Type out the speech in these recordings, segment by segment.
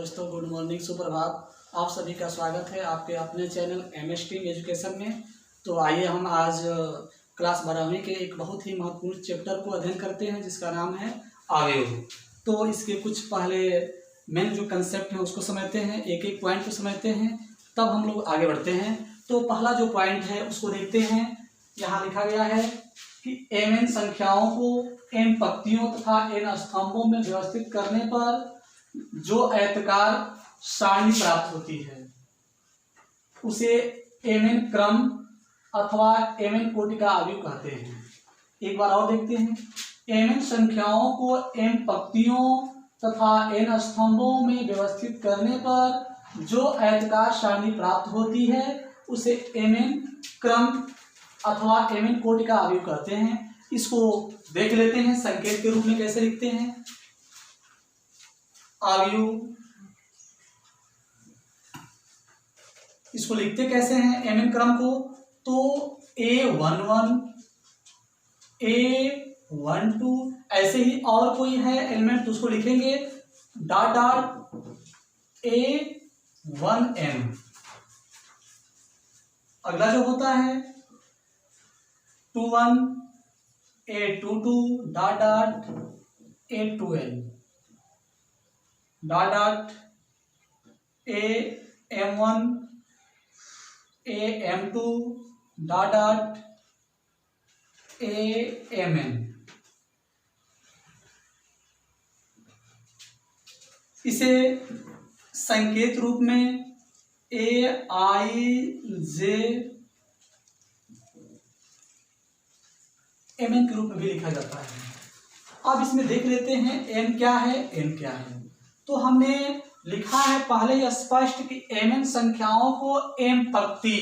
दोस्तों, good morning, सुप्रभात। आप सभी का स्वागत है आपके अपने चैनल MS टीम एजुकेशन में। तो आइए हम आज क्लास 12वीं के एक बहुत ही महत्वपूर्ण चैप्टर को अध्ययन करते हैं जिसका नाम है अवयव। तो इसके कुछ पहले मेन जो कंसेप्ट है उसको समझते हैं, एक एक पॉइंट को समझते हैं, तब हम लोग आगे बढ़ते हैं। तो पहला जो पॉइंट है उसको देखते हैं। यहाँ लिखा गया है कि mn संख्याओं को n पंक्तियों तथा n स्तंभों में व्यवस्थित करने पर जो आयताकार सारणी प्राप्त होती है उसे mn क्रम अथवा mn कोटि का अवयव कहते हैं। एक बार और देखते हैं। mn संख्याओं को n पंक्तियों तथा n स्तंभों में व्यवस्थित करने पर जो आयताकार सारणी प्राप्त होती है उसे mn क्रम अथवा mn कोटि का अवयव कहते हैं। इसको देख लेते हैं संकेत के रूप में कैसे लिखते हैं। अवयव इसको लिखते कैसे हैं mn क्रम को, तो A11 A12 ऐसे ही और कोई है एलिमेंट तो उसको लिखेंगे डॉट डॉट A1n। अगला जो होता है 21 A22 dot dot A2n dot dot AM1 AM2 dot dot AMN। इसे संकेत रूप में AIJ MN के रूप में भी लिखा जाता है। अब इसमें देख लेते हैं M क्या है N क्या है। तो हमने लिखा है पहले ही स्पष्ट कि mn संख्याओं को m पंक्ति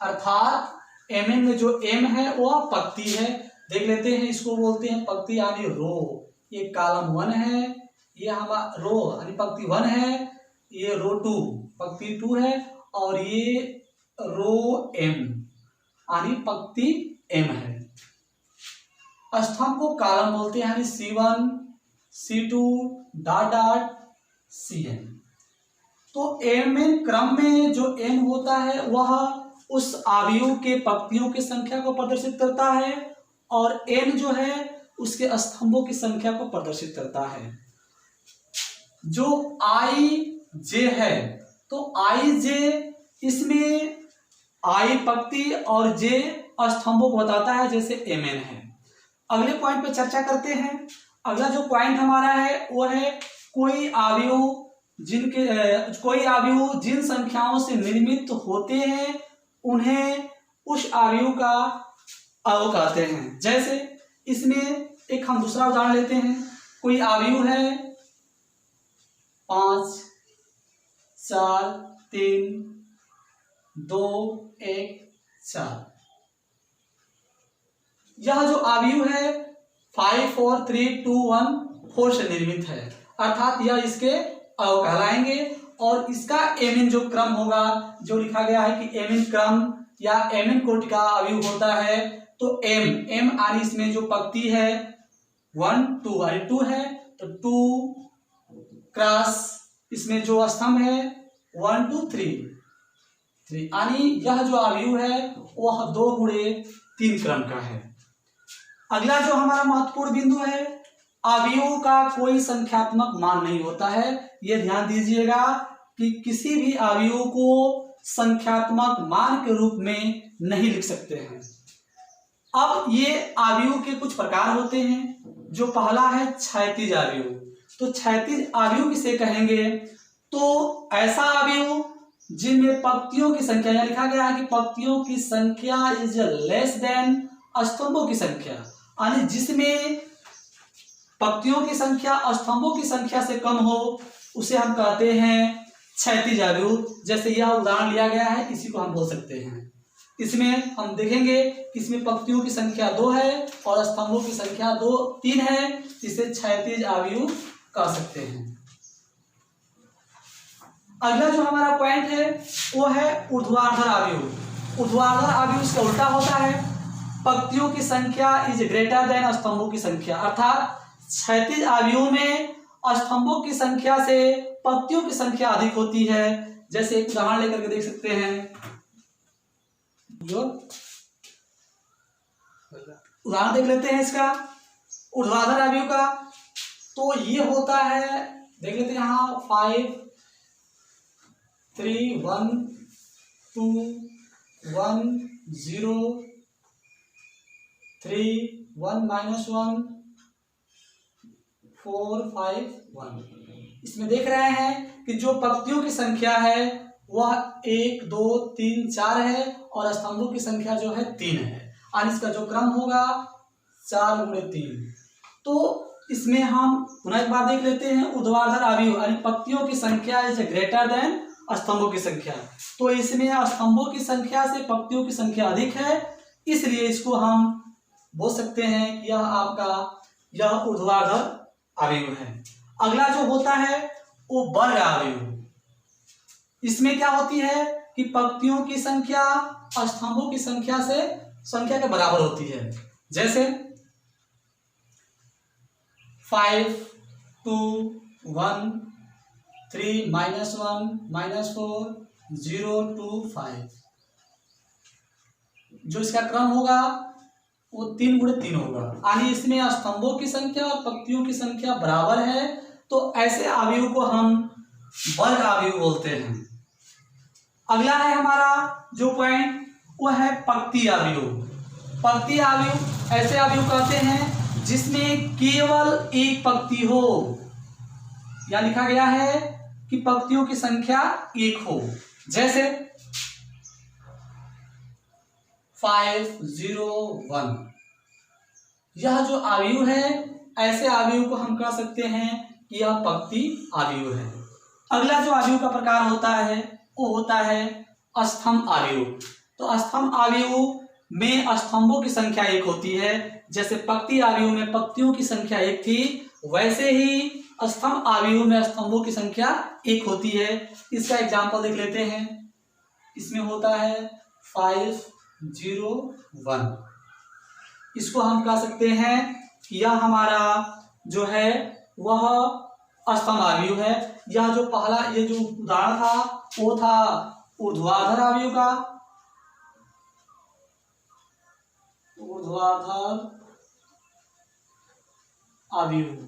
अर्थात mn में जो m है वह पंक्ति है। देख लेते हैं, इसको बोलते हैं पंक्ति यानी रो। ये कॉलम 1 है, ये हमारा रो यानी पंक्ति 1 है, ये रो 2 पंक्ति 2 है और ये रो m यानी पंक्ति m है। स्तंभ को कॉलम बोलते हैं यानी C1 C2 dot dot Cn। तो mn क्रम में जो n होता है वह उस अवयव के पंक्तियों की संख्या को प्रदर्शित करता है और n जो है उसके स्तंभों की संख्या को प्रदर्शित करता है। जो ij है तो ij इसमें i पंक्ति और j स्तंभों को बताता है जैसे mn है। अगले पॉइंट पे चर्चा करते हैं। अगला जो पॉइंट हमारा है वो है कोई अवयव जिन संख्याओं से निर्मित होते हैं उन्हें उस अवयव का अवयव कहते हैं। जैसे इसमें एक हम दूसरा उदाहरण लेते हैं। कोई अवयव है 5 4 3 2 1 4। यह जो अवयव है 5 4 3 2 1 4 से निर्मित है, अर्थात यह इसके अवयव कहलाएंगे। और इसका mn जो क्रम होगा, जो लिखा गया है कि mn क्रम या mn कोटि का अवयव होता है, तो m यानी इसमें जो पंक्ति है 1 2 यानी 2 है तो 2 क्रॉस इसमें जो स्तंभ है 1 2 3 यानी यह जो अवयव है वह 2 गुणे 3 क्रम का है। अगला जो हमारा महत्वपूर्ण बिंदु है, अवयव का कोई संख्यात्मक मान नहीं होता है। यह ध्यान दीजिएगा कि किसी भी अवयव को संख्यात्मक मान के रूप में नहीं लिख सकते हैं। अब ये अवयव के कुछ प्रकार होते हैं। जो पहला है क्षैतिज अवयव। तो क्षैतिज अवयव किसे कहेंगे, तो ऐसा अवयव जिनमें पंक्तियों की संख्या, यहाँ लिखा गया है कि पंक्तियों की संख्या इज लेस देन स्तंभों की संख्या, यानी जिसमें पंक्तियों की संख्या स्तंभों की संख्या से कम हो उसे हम कहते हैं क्षैतिज अवयव। जैसे यह उदाहरण लिया गया है, इसी को हम बोल सकते हैं। इसमें हम देखेंगे कि इसमें पंक्तियों की संख्या 2 है और स्तंभों की संख्या 3 है, इसे क्षैतिज अवयव कह सकते हैं। अगला जो हमारा पॉइंट है वो है ऊर्ध्वाधर अवयव। ऊर्ध्वाधर अवयव इसका उल्टा होता है, पंक्तियों की संख्या इज ग्रेटर देन स्तंभों की संख्या, अर्थात क्षैतिज अवयव में स्तंभों की संख्या से पंक्तियों की संख्या अधिक होती है। जैसे एक उदाहरण लेकर के देख सकते हैं, जो उदाहरण देख लेते हैं इसका ऊर्ध्वाधर अवयव का। तो ये होता है, देख लेते हैं यहाँ 5 3 1 2 1 0 3 1 -1 4 5 1। इसमें देख रहे हैं कि जो पंक्तियों की संख्या है वह 1 2 3 4 है और स्तंभों की संख्या जो है 3 है, और इसका जो क्रम होगा 4 × 3। तो इसमें हम पुनः एक बार देख लेते हैं, ऊर्ध्वाधर अवयव यानी पंक्तियों की संख्या इज ग्रेटर देन स्तंभों की संख्या। तो इसमें स्तंभों की संख्या से पंक्तियों की संख्या अधिक है, इसलिए इसको हम बोल सकते हैं कि यह ऊर्ध्वाधर अवयव है। अगला जो होता है वो वर्ग अवयव। इसमें क्या होती है कि पंक्तियों की संख्या स्तंभों की संख्या के बराबर होती है। जैसे 5 2 1 3 -1 -4 0 2 5। जो इसका क्रम होगा वो 3 × 3 होगा, यानी इसमें स्तंभों की संख्या और पंक्तियों की संख्या बराबर है। तो ऐसे अवयव को हम वर्ग अवयव बोलते हैं। अगला है हमारा जो पॉइंट, वो है पंक्ति अवयव। पंक्ति अवयव ऐसे अवयव कहते हैं जिसमें केवल एक पंक्ति हो, या लिखा गया है कि पंक्तियों की संख्या एक हो। जैसे 5 0 1। यह जो अवयव है, ऐसे अवयव को हम कह सकते हैं कि यह पंक्ति अवयव है। अगला जो अवयव का प्रकार होता है वो होता है स्तंभ अवयव। तो स्तंभ अवयव में स्तंभों की संख्या एक होती है। जैसे पंक्ति अवयव में पंक्तियों की संख्या एक थी, वैसे ही स्तंभ अवयव में स्तंभों की संख्या एक होती है। इसका एग्जाम्पल देख लेते हैं। इसमें होता है 5 0 1। इसको हम कह सकते हैं कि यह हमारा जो है वह स्तंभ अवयव है। यह जो पहला ये जो उदाहरण था वो था ऊर्ध्वाधर अवयव का, ऊर्ध्वाधर अवयव।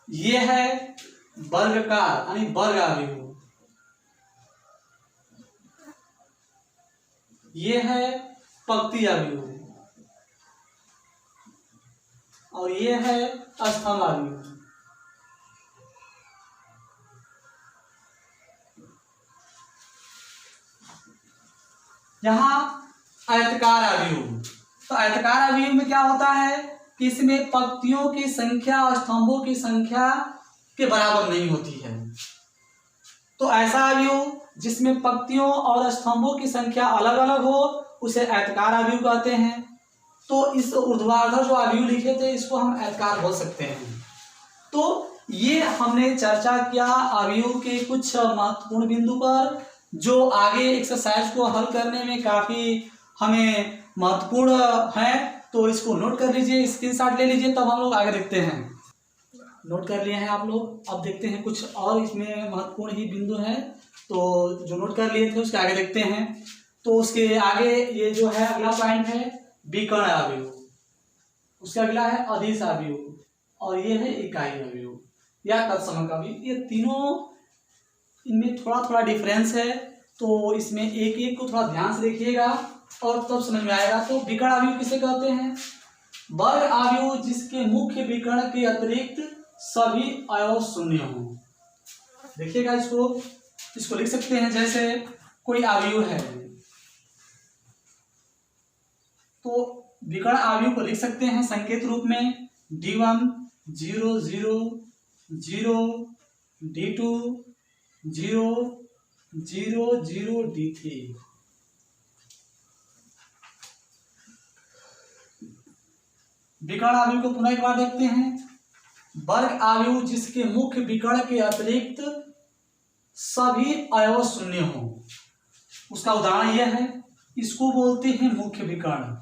ये है वर्गाकार यानी वर्ग अवयव। ये है पंक्ति अवयव और ये है स्तंभ अवयव। यहाँ आयताकार अवयव। तो आयताकार अवयव में क्या होता है कि इसमें पंक्तियों की संख्या और स्तंभों की संख्या के बराबर नहीं होती है। तो ऐसा अवयव जिसमें पंक्तियों और स्तंभों की संख्या अलग अलग हो उसे आयताकार अवयव कहते हैं। तो इस ऊर्ध्वाधर जो अवयव लिखे थे इसको हम आयताकार बोल सकते हैं। तो ये हमने चर्चा किया अवयव के कुछ महत्वपूर्ण बिंदु पर, जो आगे एक्सरसाइज को हल करने में काफी हमें महत्वपूर्ण है। तो इसको नोट कर लीजिए, स्क्रीनशॉट ले लीजिए, तब हम लोग आगे देखते हैं। नोट कर लिए हैं आप लोग। अब देखते हैं कुछ और इसमें महत्वपूर्ण ही बिंदु हैं, तो जो नोट कर लिए थे उसके आगे देखते हैं। तो उसके आगे ये जो है अगला पॉइंट है विकर्ण अवयव, उसके अगला है अदिश अवयव और ये है इकाई अवयव या तत्समक अवयव। ये तीनों इनमें थोड़ा थोड़ा डिफरेंस है, तो इसमें एक एक को थोड़ा ध्यान से देखिएगा और तब समझ में आएगा। तो विकर्ण अवयव किसे कहते हैं? वर्ग अवयव जिसके मुख्य विकर्ण के अतिरिक्त सभी अवयव शून्य हों। देखिएगा इसको लिख सकते हैं। जैसे कोई अवयव है तो विकर्ण अवयव को लिख सकते हैं संकेत रूप में D1 0 0 0 D2 0 0 0 D3। विकर्ण अवयव को पुनः एक बार देखते हैं। वर्ग अवयव जिसके मुख्य विकर्ण के अतिरिक्त सभी अवयव शून्य हों, उसका उदाहरण यह है, इसको बोलते हैं मुख्य विकर्ण।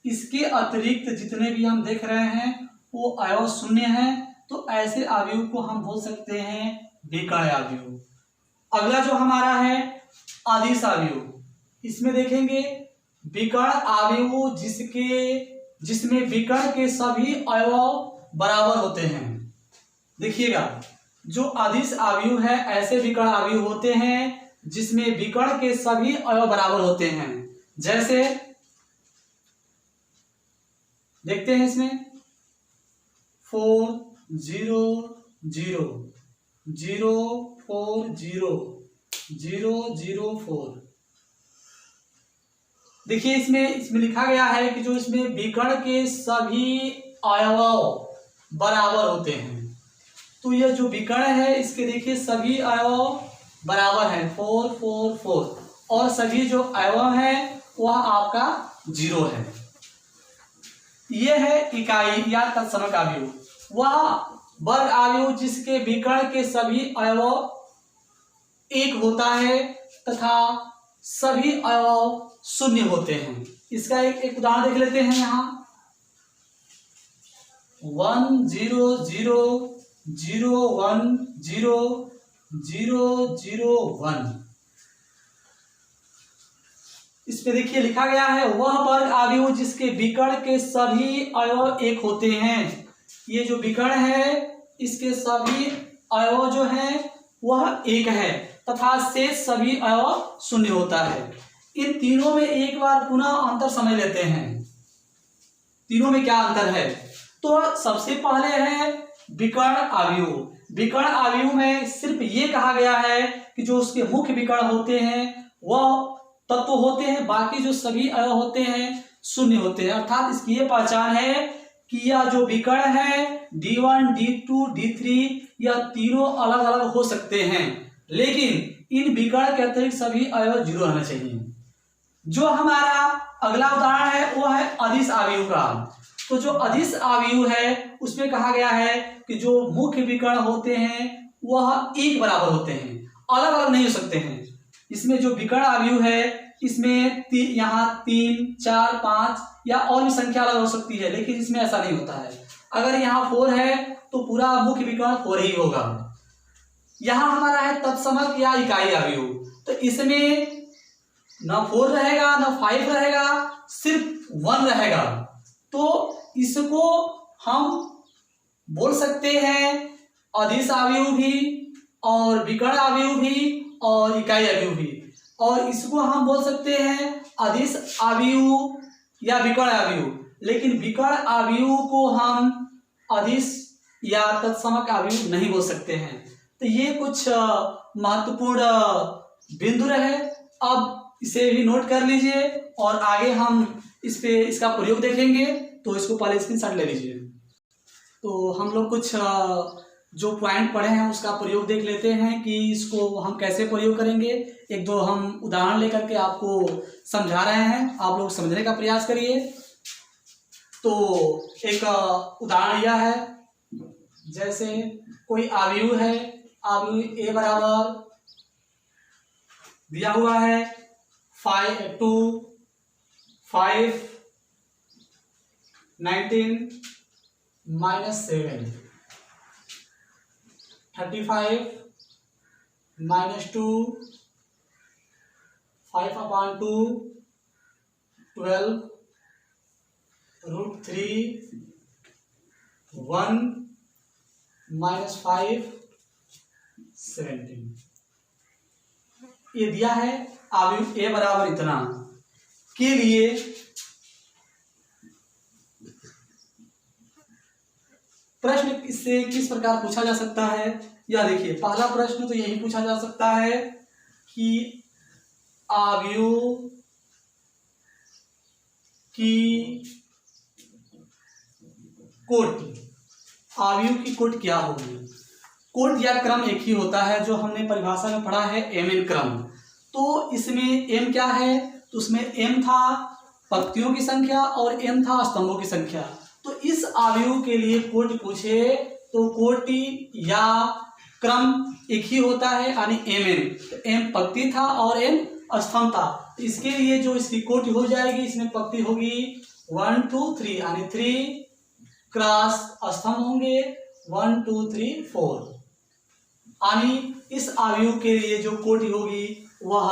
इसके अतिरिक्त जितने भी हम देख रहे हैं वो अवयव शून्य हैं, तो ऐसे अवयव को हम बोल सकते हैं विकर्ण अवयव। अगला जो हमारा है अदिश अवयव, इसमें देखेंगे विकर्ण अवयव जिसमें विकर्ण के सभी अवयव बराबर होते हैं। देखिएगा, जो अदिश अवयव है ऐसे विकर्ण अवयव होते हैं जिसमें विकर्ण के सभी अवयव बराबर होते हैं। जैसे देखते हैं इसमें 4 0 0 0 4 0 0 0 4। देखिए इसमें लिखा गया है कि जो इसमें विकर्ण के सभी अवयव बराबर होते हैं। तो यह जो विकर्ण है इसके देखिए सभी अवयव बराबर है 4 4 4, और सभी जो अवयव है वह आपका 0 है। यह है इकाई या तत्समक अवयव। वह वर्ग अवयव जिसके विकर्ण के सभी अवयव 1 होता है तथा सभी अवयव 0 होते हैं। इसका एक उदाहरण देख लेते हैं। यहाँ 1 0 0 0 1 0 0 0 1। इस पे देखिए लिखा गया है वह वर्ग अवयव जिसके विकर्ण के सभी अवयव 1 होते हैं। ये जो विकर्ण है इसके सभी अवयव जो है वह 1 है तथा शेष सभी अवयव 0 होता है। इन तीनों में एक बार पुनः अंतर समझ लेते हैं, तीनों में क्या अंतर है। तो सबसे पहले है विकर्ण अवयव। विकर्ण अवयव में सिर्फ ये कहा गया है कि जो उसके मुख्य विकर्ण होते हैं वह तत्व होते हैं, बाकी जो सभी अवयव होते हैं 0 होते हैं। अर्थात इसकी ये पहचान है कि यह जो विकर्ण है D1 D2 D3 यह तीनों अलग अलग हो सकते हैं, लेकिन इन विकर्ण के अतिरिक्त सभी अवयव 0 रहना चाहिए। जो हमारा अगला उदाहरण है वो है अदिश अवयव का। तो जो अदिश अवयव है उसमें कहा गया है कि जो मुख्य विकर्ण होते हैं वह 1 बराबर होते हैं, अलग अलग नहीं हो सकते हैं। इसमें जो विकर्ण अवयव है इसमें यहाँ 3 4 5 या और भी संख्या अलग हो सकती है, लेकिन इसमें ऐसा नहीं होता है। अगर यहाँ 4 है तो पूरा मुख्य विकर्ण 4 ही होगा। यहाँ हमारा है तत्समक या इकाई अवयव, तो इसमें न 4 रहेगा न 5 रहेगा, सिर्फ 1 रहेगा। तो इसको हम बोल सकते हैं अदिश अवयव भी और विकर्ण अवयव भी और इकाई अवयव भी, और इसको हम बोल सकते हैं अदिश अवयव या विकर्ण अवयव। लेकिन विकर्ण अवयव को हम अदिश या तत्समक अवयव नहीं बोल सकते हैं। तो ये कुछ महत्वपूर्ण बिंदु रहे, अब इसे भी नोट कर लीजिए और आगे हम इसका प्रयोग देखेंगे। तो इसको पहले स्क्रीनशॉट ले लीजिए। तो हम लोग कुछ जो पॉइंट पढ़े हैं उसका प्रयोग देख लेते हैं कि इसको हम कैसे प्रयोग करेंगे। 1-2 हम उदाहरण लेकर के आपको समझा रहे हैं, आप लोग समझने का प्रयास करिए। तो एक उदाहरण यह है, जैसे कोई अवयव है, अवयव A बराबर दिया हुआ है 2 5 19 -7 35 -2 5/2 12 √3 1 -5 17। ये दिया है अवयव A बराबर इतना के लिए प्रश्न इससे किस प्रकार पूछा जा सकता है। या देखिए पहला प्रश्न तो यही पूछा जा सकता है कि अवयव की कोटि क्या होगी। कोटि या क्रम एक ही होता है, जो हमने परिभाषा में पढ़ा है mn क्रम। तो इसमें m क्या है, तो उसमें m था पंक्तियों की संख्या और n था स्तंभों की संख्या। तो इस अवयव के लिए कोटि पूछे तो कोटि या क्रम एक ही होता है, यानी mn। तो m पंक्ति था और n स्तंभ था, तो इसके लिए जो इसकी कोटि हो जाएगी, इसमें पंक्ति होगी 1 2 3, यानी 3 क्रॉस स्तंभ होंगे 1 2 3 4, यानी इस अवयव के लिए जो कोटि होगी वह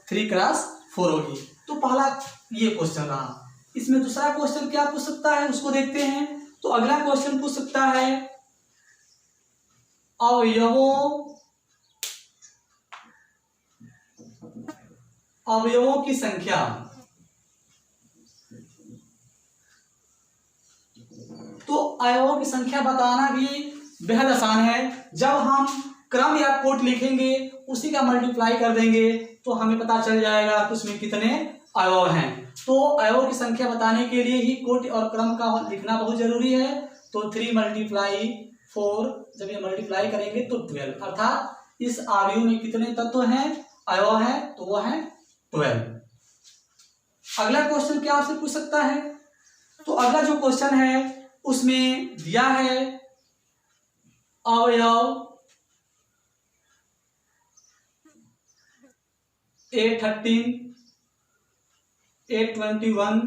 3x4 होगी। तो पहला ये क्वेश्चन रहा। इसमें दूसरा क्वेश्चन क्या पूछ सकता है उसको देखते हैं। तो अगला क्वेश्चन पूछ सकता है अवयवों की संख्या। तो अवयवों की संख्या बताना भी बेहद आसान है। जब हम क्रम या कोट लिखेंगे उसी का मल्टीप्लाई कर देंगे तो हमें पता चल जाएगा कि उसमें कितने अवयव हैं। तो अवयवों की संख्या बताने के लिए ही कोट और क्रम का लिखना बहुत जरूरी है। तो 3 × 4, जब ये मल्टीप्लाई करेंगे तो 12, अर्थात इस अवयव में कितने तत्व हैं, अवयव हैं, तो वो है 12। अगला क्वेश्चन क्या आपसे पूछ सकता है। तो अगला जो क्वेश्चन है उसमें दिया है अवयव 813, 821,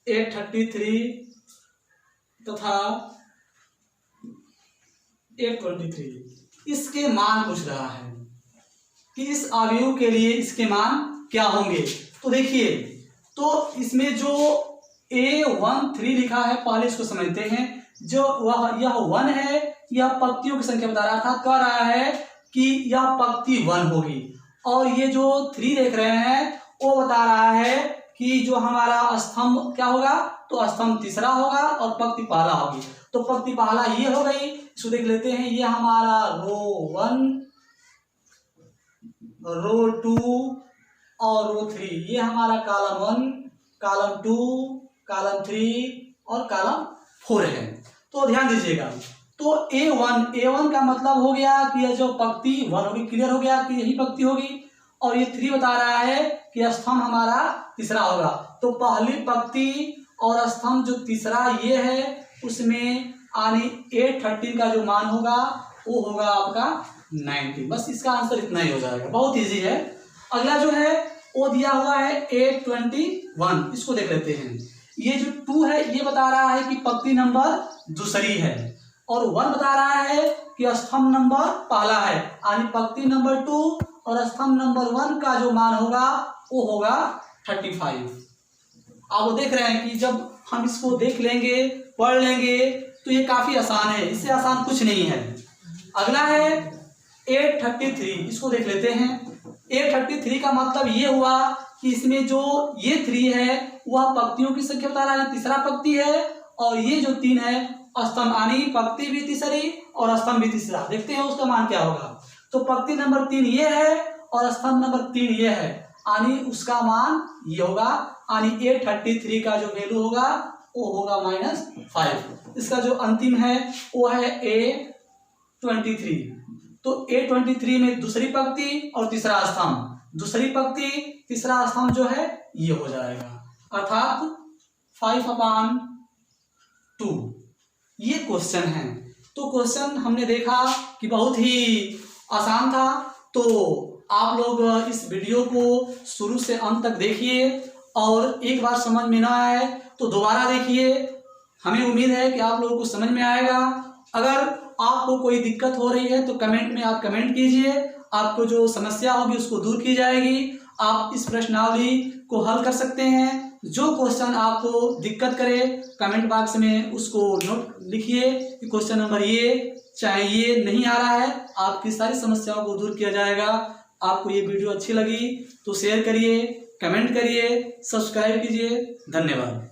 833 तथा 823। इसके मान पूछ रहा है कि इस अवयव के लिए इसके मान क्या होंगे। तो देखिए, तो इसमें जो A13 लिखा है पहले इसको समझते हैं। जो यह 1 है, यह पंक्तियों की संख्या बता रहा था, कह रहा है कि यह पंक्ति 1 होगी। और ये जो 3 देख रहे हैं वो बता रहा है कि जो हमारा स्तंभ क्या होगा, तो स्तंभ तीसरा होगा और पंक्ति पहला होगी। तो पंक्ति पहला ये हो गई, इसको देख लेते हैं। ये हमारा रो 1, रो 2 और रो 3, ये हमारा कॉलम 1, कॉलम 2, कॉलम 3 और कॉलम 4 है। तो ध्यान दीजिएगा। तो A1 का मतलब हो गया कि यह जो पंक्ति 1 होगी, क्लियर हो गया कि यही पंक्ति होगी। और ये 3 बता रहा है कि स्तंभ हमारा तीसरा होगा। तो पहली पंक्ति और स्तंभ जो तीसरा ये है उसमें यानी 813 का जो मान होगा वो होगा आपका 90। बस इसका आंसर इतना ही हो जाएगा, बहुत इजी है। अगला जो है वो दिया हुआ है 821, इसको देख लेते हैं। ये जो 2 है ये बता रहा है कि पंक्ति नंबर दूसरी है, और 1 बता रहा है कि स्तंभ नंबर पहला है, यानी पंक्ति नंबर 2 और स्तंभ नंबर 1 का जो मान होगा वो होगा 35। आप देख रहे हैं कि जब हम इसको देख लेंगे, पढ़ लेंगे तो ये काफी आसान है, इससे आसान कुछ नहीं है। अगला है 833, इसको देख लेते हैं। 833 का मतलब ये हुआ कि इसमें जो ये 3 है वह पंक्तियों की संख्या बता रहा है, तीसरा पंक्ति है। और ये जो 3 है स्तंभ, यानी पंक्ति भी तीसरी और स्तंभ भी तीसरा। देखते हैं उसका मान क्या होगा। तो पंक्ति नंबर 3 ये है और स्तंभ नंबर 3 ये है, यानी उसका मान ये होगा। यानी 833 का जो वैल्यू होगा वो होगा -5। इसका जो अंतिम है वो है A23। तो A23 में दूसरी पंक्ति और तीसरा स्तंभ, दूसरी पंक्ति तीसरा स्तंभ जो है ये हो जाएगा, अर्थात 5/2। ये क्वेश्चन है। तो क्वेश्चन हमने देखा कि बहुत ही आसान था। तो आप लोग इस वीडियो को शुरू से अंत तक देखिए, और एक बार समझ में ना आए तो दोबारा देखिए। हमें उम्मीद है कि आप लोगों को समझ में आएगा। अगर आपको कोई दिक्कत हो रही है तो कमेंट में आप कमेंट कीजिए, आपको जो समस्या होगी उसको दूर की जाएगी। आप इस प्रश्नावली को हल कर सकते हैं। जो क्वेश्चन आपको दिक्कत करे कमेंट बॉक्स में उसको नोट लिखिए कि क्वेश्चन नंबर ये, चाहे ये नहीं आ रहा है, आपकी सारी समस्याओं को दूर किया जाएगा। आपको ये वीडियो अच्छी लगी तो शेयर करिए, कमेंट करिए, सब्सक्राइब कीजिए। धन्यवाद।